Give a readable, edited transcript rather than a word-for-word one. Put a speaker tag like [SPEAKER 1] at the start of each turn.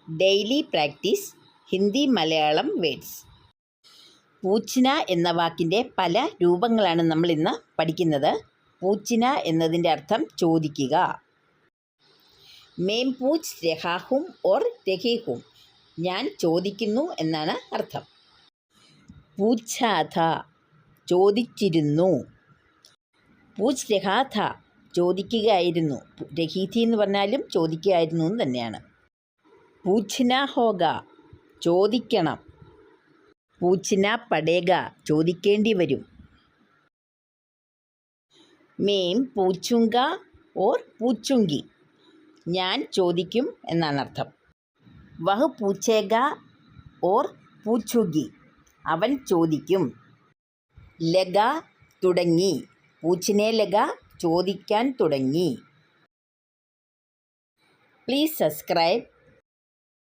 [SPEAKER 1] Daily practice Hindi Malayalam words. പൂച്ച്ന എന്ന വാക്കിൻ്റെ പല രൂപങ്ങളാണ് നമ്മൾ ഇന്ന് പഠിക്കുന്നത്. പൂച്ച്ന എന്നതിൻ്റെ അർത്ഥം ചോദിക്കുക. മേം പൂച്ച് രഹാ ഹും ഓർ രഹി ഹും, ഞാൻ ചോദിക്കുന്നു എന്നാണ് അർത്ഥം. പൂച്ഛാ ഥ, ചോദിച്ചിരുന്നു. പൂച്ച് രഹാ ഥ, ചോദിക്കുകയായിരുന്നു. രഹി ഥി എന്ന് പറഞ്ഞാലും ചോദിക്കുകയായിരുന്നു എന്ന് തന്നെയാണ്. പൂച്ച്ന ഹോഗ, ചോദിക്കണം. പൂച്ച്ന പടേഗ, ചോദിക്കേണ്ടി വരും. മേം പൂച്ചുങ്ക ഓർ പൂച്ചുങ്കി, ഞാൻ ചോദിക്കും എന്നാണ് അർത്ഥം. വഹ് പൂച്ചേഗ ഓർ പൂച്ചുഗി, അവൻ ചോദിക്കും. ലഗ, തുടങ്ങി. പൂച്ച്നെ ലഗ, ചോദിക്കാൻ തുടങ്ങി. Please subscribe